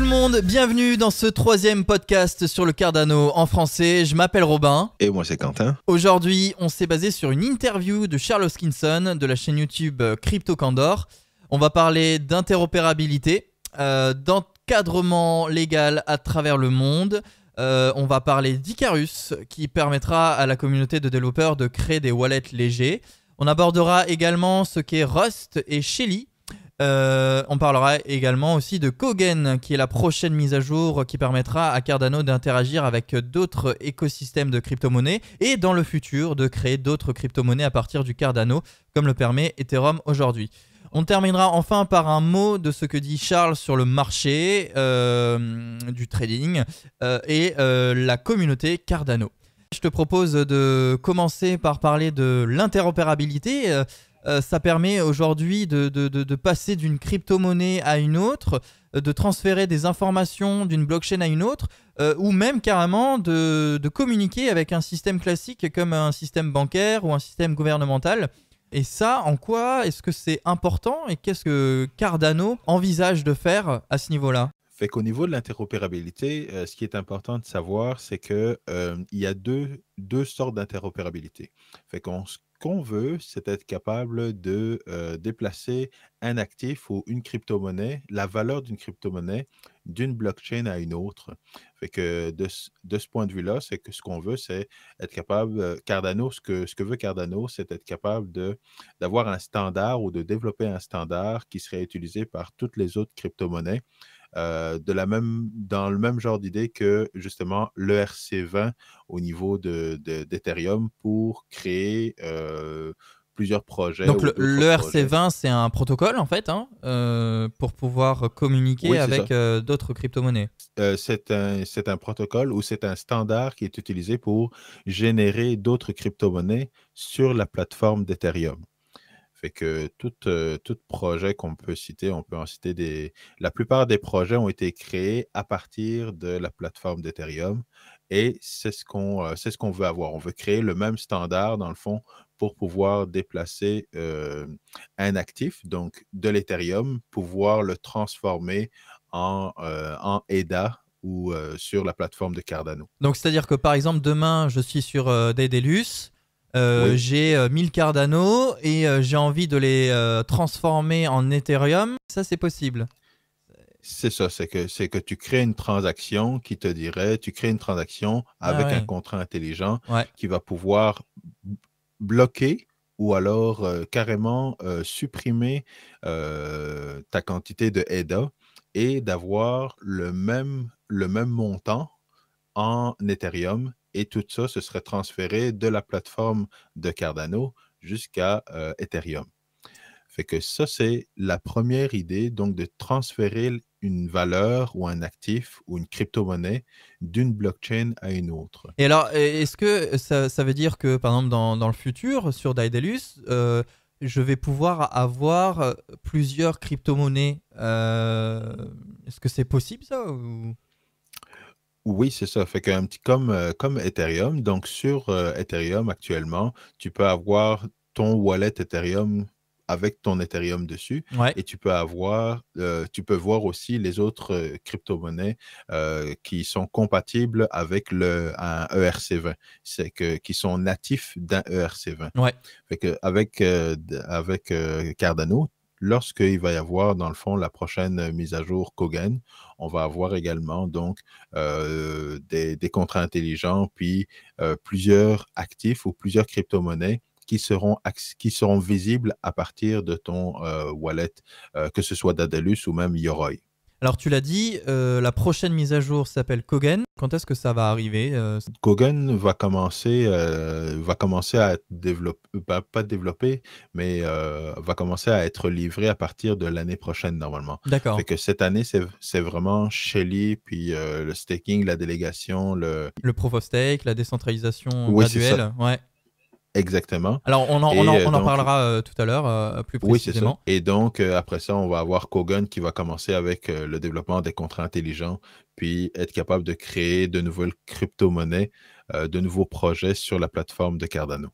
le monde, bienvenue dans ce troisième podcast sur le Cardano en français. Je m'appelle Robin. Et moi c'est Quentin. Aujourd'hui, on s'est basé sur une interview de Charles Hoskinson de la chaîne YouTube Crypto Candor. On va parler d'interopérabilité, d'encadrement légal à travers le monde. On va parler d'Icarus qui permettra à la communauté de développeurs de créer des wallets légers. On abordera également ce qu'est Rust et Shelly. On parlera également aussi de Kogen, qui est la prochaine mise à jour qui permettra à Cardano d'interagir avec d'autres écosystèmes de crypto-monnaies et dans le futur de créer d'autres crypto-monnaies à partir du Cardano, comme le permet Ethereum aujourd'hui. On terminera enfin par un mot de ce que dit Charles sur le marché du trading et la communauté Cardano. Je te propose de commencer par parler de l'interopérabilité. Ça permet aujourd'hui de passer d'une crypto-monnaie à une autre, de transférer des informations d'une blockchain à une autre, ou même carrément de communiquer avec un système classique comme un système bancaire ou un système gouvernemental. Et ça, en quoi est-ce que c'est important et qu'est-ce que Cardano envisage de faire à ce niveau-là ? Fait qu'au niveau de l'interopérabilité, ce qui est important de savoir, c'est que il y a deux sortes d'interopérabilité. Fait ce qu'on veut, c'est être capable de déplacer un actif ou une crypto-monnaie, la valeur d'une crypto-monnaie, d'une blockchain à une autre. Fait que de ce point de vue-là, c'est que ce qu'on veut, c'est être capable, Cardano, ce que veut Cardano, c'est être capable d'avoir un standard ou de développer un standard qui serait utilisé par toutes les autres crypto-monnaies. Dans le même genre d'idée que justement l'ERC20 au niveau d'Ethereum pour créer plusieurs projets. Donc l'ERC20, c'est un protocole en fait, pour pouvoir communiquer avec d'autres crypto-monnaies. C'est un protocole ou c'est un standard qui est utilisé pour générer d'autres crypto-monnaies sur la plateforme d'Ethereum. Fait que tout projet qu'on peut citer, on peut en citer la plupart des projets ont été créés à partir de la plateforme d'Ethereum et c'est ce qu'on veut avoir. On veut créer le même standard, dans le fond, pour pouvoir déplacer un actif, donc de l'Ethereum, pouvoir le transformer en ADA ou sur la plateforme de Cardano. Donc, c'est-à-dire que, par exemple, demain, je suis sur Daedalus, oui. J'ai 1000 Cardano et j'ai envie de les transformer en Ethereum. Ça, c'est possible. C'est ça, c'est que tu crées une transaction qui te dirait, tu crées une transaction avec un contrat intelligent qui va pouvoir bloquer ou alors carrément supprimer ta quantité de ADA et d'avoir le même montant en Ethereum. Et tout ça, ce serait transféré de la plateforme de Cardano jusqu'à Ethereum. Fait que ça, c'est la première idée, donc de transférer une valeur ou un actif ou une crypto-monnaie d'une blockchain à une autre. Et alors, est-ce que ça veut dire que, par exemple, dans le futur, sur Daedalus, je vais pouvoir avoir plusieurs crypto-monnaies est-ce que c'est possible, ça ou... Oui, c'est ça. Fait qu'un petit comme Ethereum. Donc, sur Ethereum, actuellement, tu peux avoir ton wallet Ethereum avec ton Ethereum dessus. Et tu peux voir aussi les autres crypto-monnaies qui sont compatibles avec un ERC20. Qui sont natifs d'un ERC20. Fait qu'avec Cardano, lorsqu'il va y avoir, dans le fond, la prochaine mise à jour Kogen, on va avoir également donc des contrats intelligents, puis plusieurs actifs ou plusieurs crypto-monnaies qui seront visibles à partir de ton wallet, que ce soit Daedalus ou même Yoroi. Alors tu l'as dit, la prochaine mise à jour s'appelle Kogen. Quand est-ce que ça va arriver Kogen va commencer à être développé, pas développé, mais va commencer à être livré à partir de l'année prochaine normalement. D'accord. Fait que cette année, c'est vraiment Shelly, puis le staking, la délégation, le proof of stake, la décentralisation graduelle. Ouais. Exactement. Alors, on en parlera tout à l'heure, plus précisément. Oui, c'est ça. Et donc, après ça, on va avoir Kogen qui va commencer avec le développement des contrats intelligents, puis être capable de créer de nouvelles crypto-monnaies, de nouveaux projets sur la plateforme de Cardano.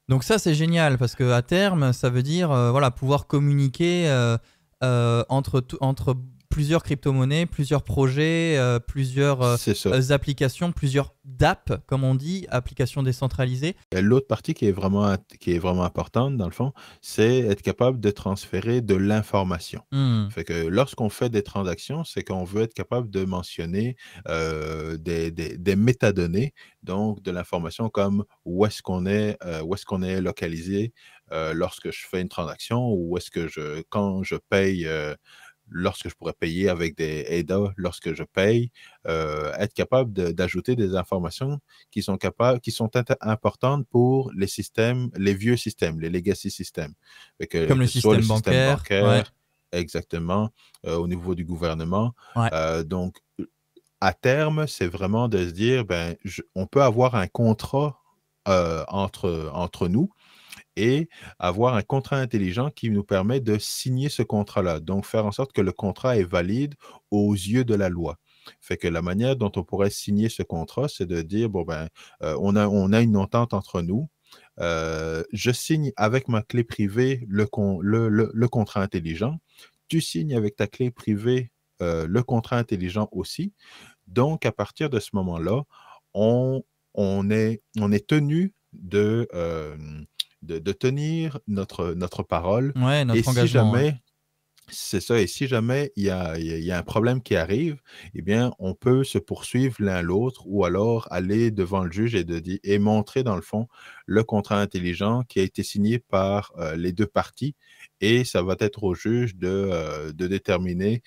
Donc ça, c'est génial, parce qu'à terme, ça veut dire pouvoir communiquer entre plusieurs crypto-monnaies, plusieurs projets, plusieurs applications, plusieurs dApps, comme on dit, applications décentralisées. Et l'autre partie qui est vraiment importante, dans le fond, c'est être capable de transférer de l'information. Fait que lorsqu'on fait des transactions, c'est qu'on veut être capable de mentionner des métadonnées, donc de l'information comme où est-ce qu'on est localisé lorsque je fais une transaction, ou quand je paye, lorsque je pourrais payer avec des ADA, lorsque je paye, être capable d'ajouter des informations qui sont importantes pour les systèmes, les vieux systèmes, les legacy systems. Comme le système bancaire. Ouais. Exactement, au niveau du gouvernement. Ouais. Donc, à terme, c'est vraiment de se dire, on peut avoir un contrat entre nous, et avoir un contrat intelligent qui nous permet de signer ce contrat-là. Donc, faire en sorte que le contrat est valide aux yeux de la loi. Fait que la manière dont on pourrait signer ce contrat, c'est de dire, on a une entente entre nous. Je signe avec ma clé privée le contrat intelligent. Tu signes avec ta clé privée le contrat intelligent aussi. Donc, à partir de ce moment-là, on est tenu de tenir notre parole. Ouais, notre et engagement. Si jamais, c'est ça, et si jamais il y a un problème qui arrive, eh bien, on peut se poursuivre l'un l'autre, ou alors aller devant le juge et montrer, dans le fond, le contrat intelligent qui a été signé par les deux parties, et ça va être au juge de déterminer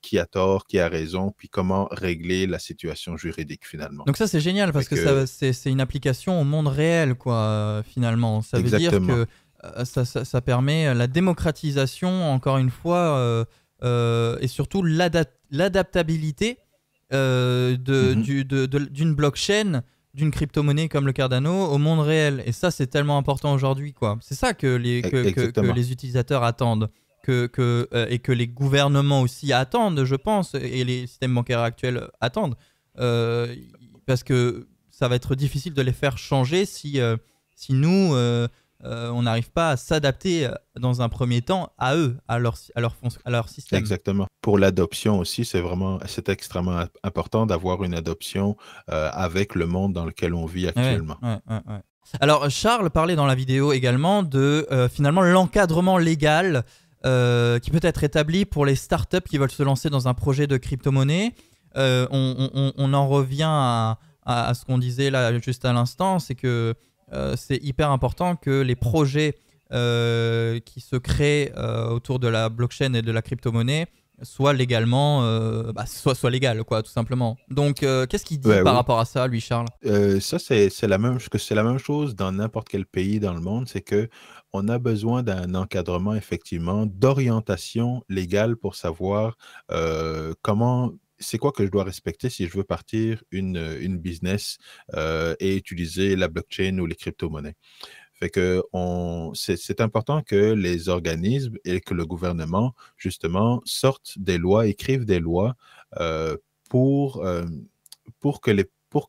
qui a tort, qui a raison, puis comment régler la situation juridique finalement. Donc ça, c'est génial, parce que c'est une application au monde réel, quoi, finalement. Ça veut dire que ça permet la démocratisation, encore une fois, et surtout l'adaptabilité d'une blockchain, d'une crypto-monnaie comme le Cardano au monde réel. Et ça, c'est tellement important aujourd'hui, quoi. C'est ça que les utilisateurs attendent, et que les gouvernements aussi attendent, je pense, et les systèmes bancaires actuels attendent. Parce que ça va être difficile de les faire changer si nous, on n'arrive pas à s'adapter dans un premier temps à eux, à leur système. Exactement. Pour l'adoption aussi, c'est extrêmement important d'avoir une adoption avec le monde dans lequel on vit actuellement. Ouais. Alors, Charles parlait dans la vidéo également de finalement l'encadrement légal qui peut être établi pour les startups qui veulent se lancer dans un projet de crypto-monnaie. On en revient à ce qu'on disait là juste à l'instant, c'est que c'est hyper important que les projets qui se créent autour de la blockchain et de la crypto-monnaie soient légalement, soit légal, quoi, tout simplement. Donc, qu'est-ce qu'il dit par rapport à ça, lui, Charles? Ça, c'est la même chose dans n'importe quel pays dans le monde, c'est que on a besoin d'un encadrement, effectivement, d'orientation légale pour savoir c'est quoi que je dois respecter si je veux partir une business et utiliser la blockchain ou les crypto-monnaies. Fait que c'est important que les organismes et que le gouvernement, justement, sortent des lois, écrivent des lois pour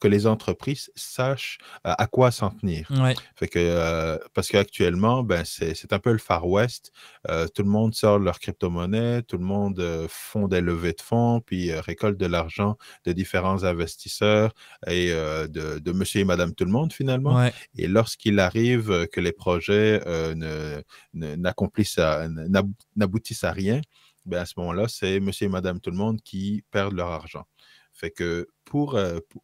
que les entreprises sachent à quoi s'en tenir. Ouais. Fait que, parce qu'actuellement, c'est un peu le Far West. Tout le monde sort leur crypto-monnaie, tout le monde font des levées de fonds, puis récolte de l'argent de différents investisseurs et de monsieur et madame tout le monde, finalement. Ouais. Et lorsqu'il arrive que les projets n'aboutissent à rien, à ce moment-là, c'est monsieur et madame tout le monde qui perdent leur argent. Fait que pour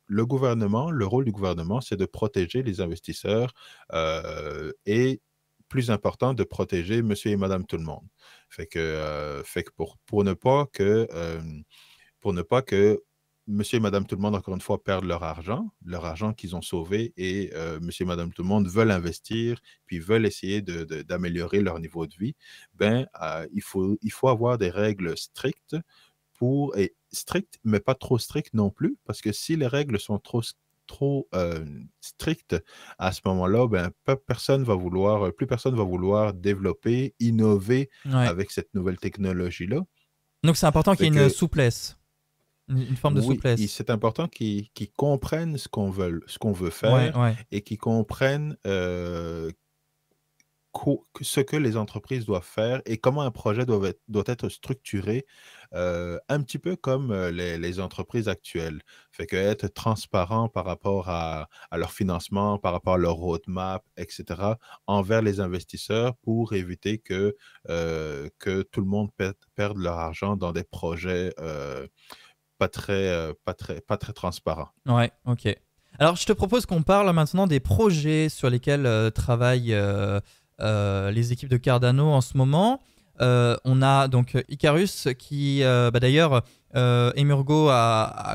le gouvernement, le rôle du gouvernement, c'est de protéger les investisseurs et, plus important, de protéger monsieur et madame tout le monde. Fait que pour ne pas que monsieur et madame tout le monde, encore une fois, perdent leur argent qu'ils ont sauvé, et monsieur et madame tout le monde veulent investir, puis veulent essayer d'améliorer leur niveau de vie, il faut avoir des règles strictes strictes, mais pas trop strictes non plus, parce que si les règles sont trop strictes, à ce moment-là, plus personne va vouloir développer, innover avec cette nouvelle technologie-là. Donc c'est important qu'il y ait une souplesse, une forme de souplesse. Oui, c'est important qu'ils comprennent ce qu'on veut faire, et qu'ils comprennent ce que les entreprises doivent faire et comment un projet doit être structuré, un petit peu comme les entreprises actuelles. Fait que être transparent par rapport à leur financement, par rapport à leur roadmap, etc., envers les investisseurs pour éviter que tout le monde perde leur argent dans des projets pas très transparents. Ouais, ok. Alors, je te propose qu'on parle maintenant des projets sur lesquels travaillent les équipes de Cardano en ce moment. On a donc Icarus qui, d'ailleurs, Emurgo,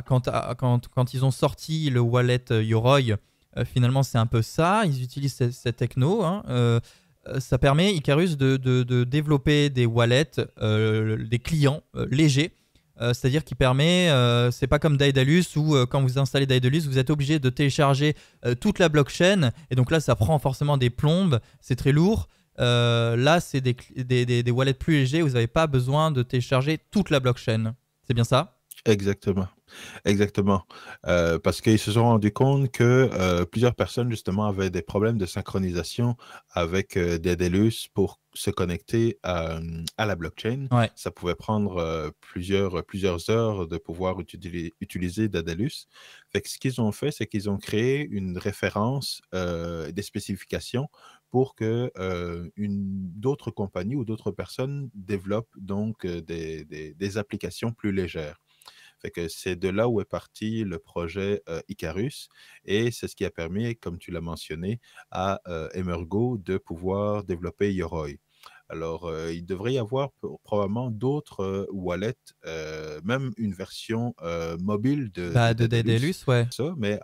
quand ils ont sorti le wallet Yoroi, finalement, c'est un peu ça. Ils utilisent cette techno. Hein. Ça permet, Icarus, de développer des wallets, des clients légers. C'est-à-dire qu'il permet, c'est pas comme Daedalus où quand vous installez Daedalus, vous êtes obligé de télécharger toute la blockchain et donc là ça prend forcément des plombes, c'est très lourd. Là c'est des wallets plus légers, vous n'avez pas besoin de télécharger toute la blockchain. C'est bien ça? Exactement. Exactement. Parce qu'ils se sont rendus compte que plusieurs personnes, justement, avaient des problèmes de synchronisation avec Daedalus pour se connecter à la blockchain. Ouais. Ça pouvait prendre plusieurs heures de pouvoir utiliser Daedalus. Fait que ce qu'ils ont fait, c'est qu'ils ont créé une référence des spécifications pour que d'autres compagnies ou d'autres personnes développent donc des applications plus légères. Fait que c'est de là où est parti le projet Icarus et c'est ce qui a permis, comme tu l'as mentionné, à Emurgo de pouvoir développer Yoroi. Alors, il devrait y avoir probablement d'autres wallets, même une version mobile de De Daedalus, ouais. ça, mais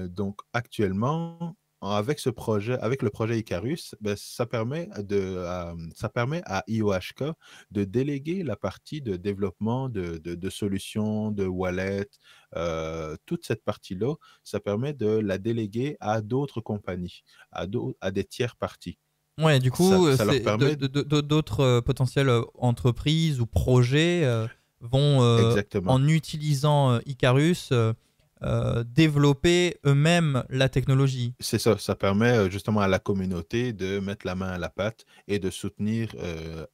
donc actuellement, avec ce projet, avec le projet Icarus, ben, ça permet à IOHK de déléguer la partie de développement de solutions, de wallets, toute cette partie-là, ça permet de la déléguer à d'autres compagnies, à des tiers parties. Ouais, du coup, Ça leur permet... d'autres potentielles entreprises ou projets vont, Exactement. en utilisant Icarus, développer eux-mêmes la technologie. C'est ça, ça permet justement à la communauté de mettre la main à la pâte et de soutenir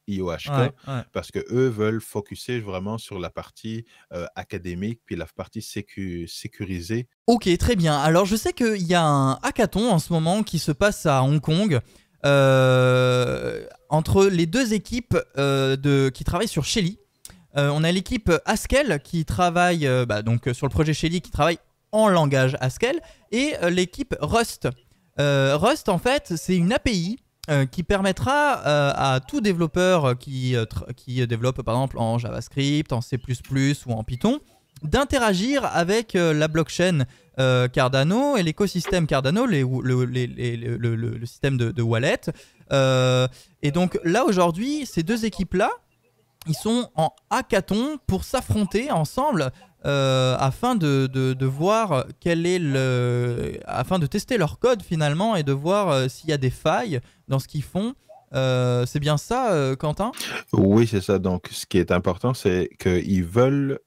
IOHK parce qu'eux veulent focuser vraiment sur la partie académique puis la partie sécurisée. Ok, très bien. Alors, je sais qu'il y a un hackathon en ce moment qui se passe à Hong Kong entre les deux équipes qui travaillent sur Shelly. On a l'équipe Haskell qui travaille donc sur le projet Shelly qui travaille en langage Haskell et l'équipe Rust. Rust en fait c'est une API qui permettra à tout développeur qui développe par exemple en JavaScript, en C++ ou en Python d'interagir avec la blockchain Cardano et l'écosystème Cardano, le système de wallet. Et donc là aujourd'hui ces deux équipes là ils sont en hackathon pour s'affronter ensemble afin de voir afin de tester leur code finalement et de voir s'il y a des failles dans ce qu'ils font. C'est bien ça, Quentin? Oui, c'est ça. Donc, ce qui est important, c'est qu'ils veulent,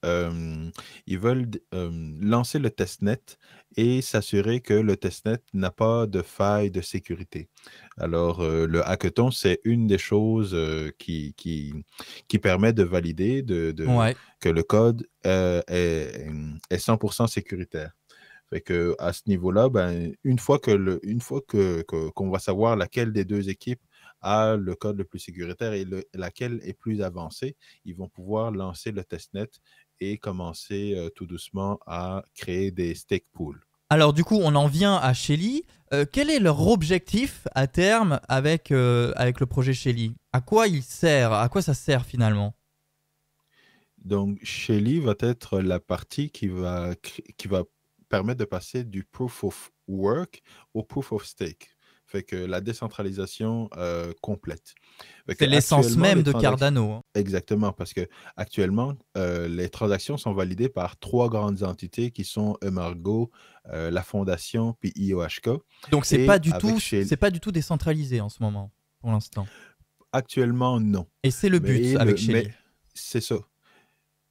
lancer le testnet et s'assurer que le testnet n'a pas de faille de sécurité. Alors, le hackathon, c'est une des choses qui permet de valider que le code est 100% sécuritaire. Fait que, à ce niveau-là, ben, une fois qu'on va savoir laquelle des deux équipes a le code le plus sécuritaire et laquelle est plus avancée, ils vont pouvoir lancer le testnet et commencer tout doucement à créer des stake pools. Alors du coup, on en vient à Shelly. Quel est leur objectif à terme avec le projet Shelly? À quoi il sert? À quoi ça sert finalement? Donc, Shelly va être la partie qui va permettre de passer du proof of work au proof of stake. Fait que la décentralisation complète. C'est l'essence même de Cardano. Hein. Exactement, parce que actuellement, les transactions sont validées par 3 grandes entités qui sont Emurgo, la fondation, puis IOHK. Donc c'est pas du tout décentralisé en ce moment, pour l'instant. Actuellement, non. Et c'est le but avec Shelly. C'est ça.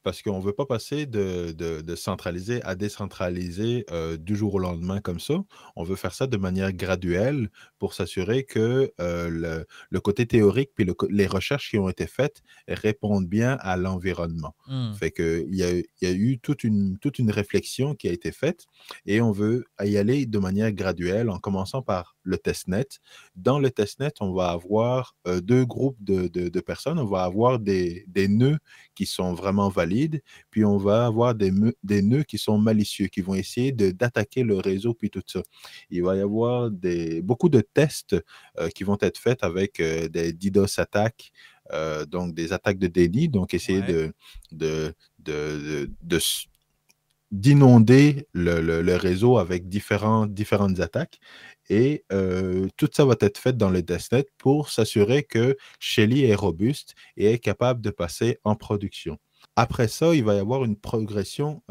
parce qu'on ne veut pas passer de centralisé à décentralisé du jour au lendemain comme ça. On veut faire ça de manière graduelle pour s'assurer que le côté théorique puis les recherches qui ont été faites répondent bien à l'environnement. Fait qu'il y a eu toute une réflexion qui a été faite et on veut y aller de manière graduelle en commençant par le testnet. Dans le testnet, on va avoir deux groupes de personnes. On va avoir des nœuds qui sont vraiment valides, puis on va avoir des nœuds qui sont malicieux, qui vont essayer d'attaquer le réseau, puis tout ça. Il va y avoir beaucoup de tests qui vont être faits avec des DDoS attaques, donc des attaques de déni, donc essayer d'inonder le réseau avec différentes attaques. Et tout ça va être fait dans le testnet pour s'assurer que Shelly est robuste et est capable de passer en production. Après ça, il va y avoir une progression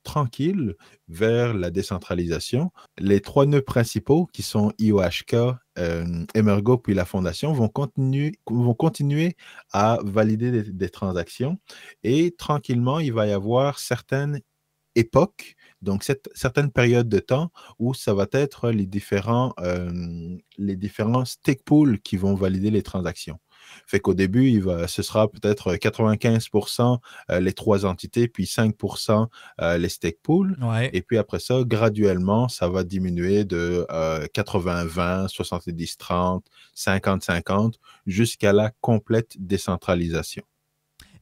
tranquille vers la décentralisation. Les 3 nœuds principaux, qui sont IOHK, Emergo puis la Fondation, vont continuer à valider des transactions. Et tranquillement, il va y avoir certaines époques, donc certaines périodes de temps où ça va être les différents stake pools qui vont valider les transactions. Fait qu'au début, ce sera peut-être 95% les 3 entités, puis 5% les stake pools. Ouais. Et puis après ça, graduellement, ça va diminuer de 80-20, 70-30, 50-50, jusqu'à la complète décentralisation.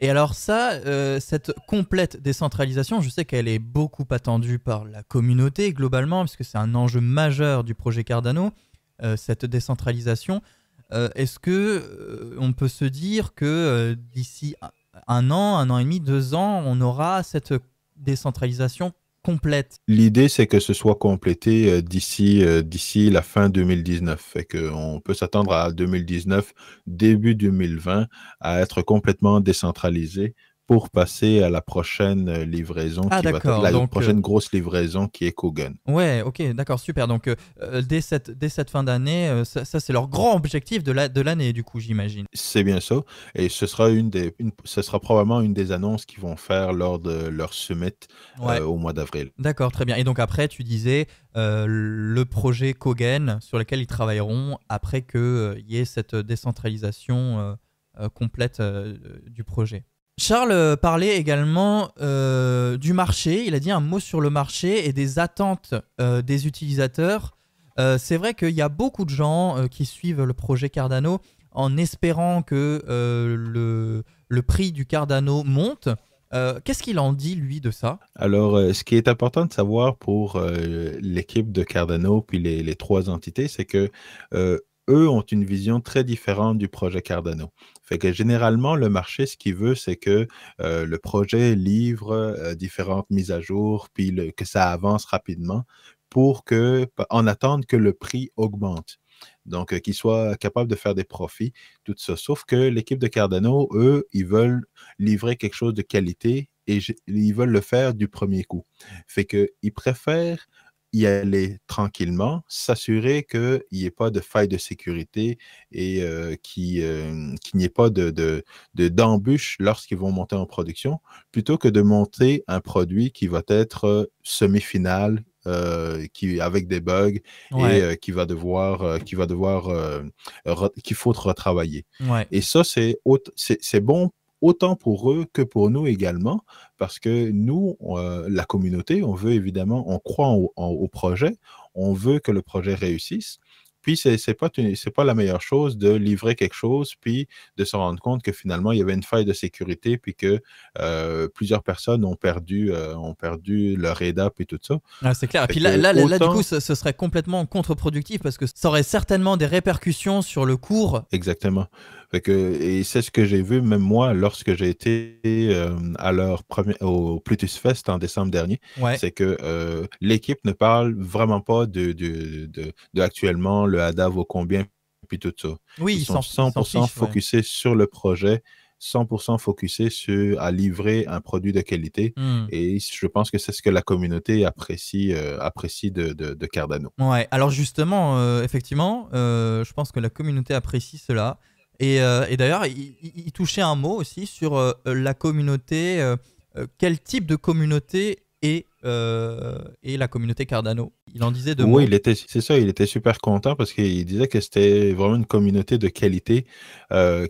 Et alors ça, cette complète décentralisation, je sais qu'elle est beaucoup attendue par la communauté globalement, puisque c'est un enjeu majeur du projet Cardano, cette décentralisation. Est-ce qu'on peut se dire que d'ici un an et demi, 2 ans, on aura cette décentralisation complète? L'idée, c'est que ce soit complété d'ici la fin 2019. Fait qu'on peut s'attendre à 2019, début 2020, à être complètement décentralisé pour passer à la prochaine livraison, qui va être la prochaine grosse livraison qui est Kogan. Ouais, ok, d'accord, super. Donc, dès cette fin d'année, ça c'est leur grand objectif de l'année, du coup, j'imagine. C'est bien ça. Et ce sera probablement une des annonces qu'ils vont faire lors de leur summit au mois d'avril. D'accord, très bien. Et donc après, tu disais le projet Kogan sur lequel ils travailleront après qu'il y ait cette décentralisation complète du projet. Charles parlait également du marché. Il a dit un mot sur le marché et des attentes des utilisateurs. C'est vrai qu'il y a beaucoup de gens qui suivent le projet Cardano en espérant que le prix du Cardano monte. Qu'est-ce qu'il en dit, lui, de ça? Alors, ce qui est important de savoir pour l'équipe de Cardano puis les 3 entités, c'est que eux ont une vision très différente du projet Cardano. Fait que généralement, le marché, ce qu'il veut, c'est que le projet livre différentes mises à jour, puis que ça avance rapidement en attendant que le prix augmente. Donc, qu'ils soient capables de faire des profits, tout ça. Sauf que l'équipe de Cardano, eux, ils veulent livrer quelque chose de qualité et ils veulent le faire du premier coup. Fait qu'ils préfèrent y aller tranquillement, s'assurer qu'il n'y ait pas de faille de sécurité et qu'il n'y ait pas d'embûches lorsqu'ils vont monter en production, plutôt que de monter un produit qui va être semi-final, avec des bugs et qu'il faut retravailler. Ouais. Et ça, c'est bon autant pour eux que pour nous également, parce que nous, la communauté, on croit au projet, on veut que le projet réussisse. Puis, c'est pas la meilleure chose de livrer quelque chose, puis de se rendre compte que finalement, il y avait une faille de sécurité, puis que plusieurs personnes ont perdu leur EDA, puis tout ça. Ah, c'est clair. Et puis là, du coup, ce serait complètement contre-productif parce que ça aurait certainement des répercussions sur le cours. Exactement. Et c'est ce que j'ai vu, même moi, lorsque j'ai été au Plutus Fest en décembre dernier. Ouais. C'est que l'équipe ne parle vraiment pas de actuellement le ADA vaut combien, puis tout ça. Oui, ils sont 100% focusés sur le projet, 100% focusés à livrer un produit de qualité. Et je pense que c'est ce que la communauté apprécie de Cardano. Ouais, alors justement, effectivement, je pense que la communauté apprécie cela. Et d'ailleurs, il touchait un mot aussi sur la communauté. Quel type de communauté est la communauté Cardano? Il en disait deux mots. Oui, c'est ça, il était super content parce qu'il disait que c'était vraiment une communauté de qualité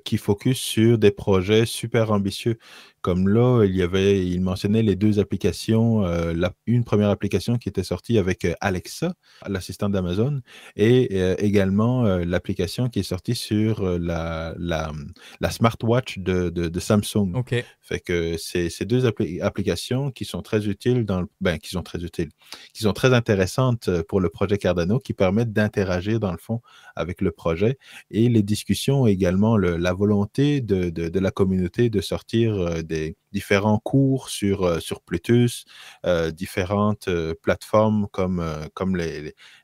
qui focus sur des projets super ambitieux. Comme là, il mentionnait les deux applications, une première application qui était sortie avec Alexa, l'assistant d'Amazon, et également l'application qui est sortie sur la smartwatch de Samsung. OK. Fait que c'est ces deux applications qui sont très utiles qui sont très intéressantes pour le projet Cardano, qui permettent d'interagir dans le fond avec le projet et les discussions également, la volonté de la communauté de sortir des différents cours sur Plutus, différentes plateformes comme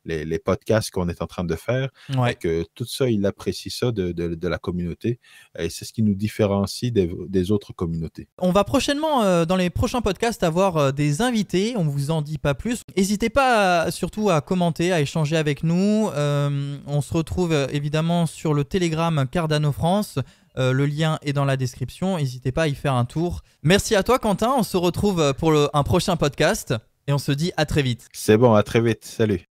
les podcasts qu'on est en train de faire. Ouais. Que tout ça, il apprécie ça de la communauté et c'est ce qui nous différencie des autres communautés. On va prochainement, dans les prochains podcasts, avoir des invités. On ne vous en dit pas plus. N'hésitez pas surtout à commenter, à échanger avec nous. On se retrouve évidemment sur le Telegram Cardano France. Le lien est dans la description. N'hésitez pas à y faire un tour. Merci à toi, Quentin. On se retrouve pour un prochain podcast et on se dit à très vite. C'est bon, à très vite. Salut.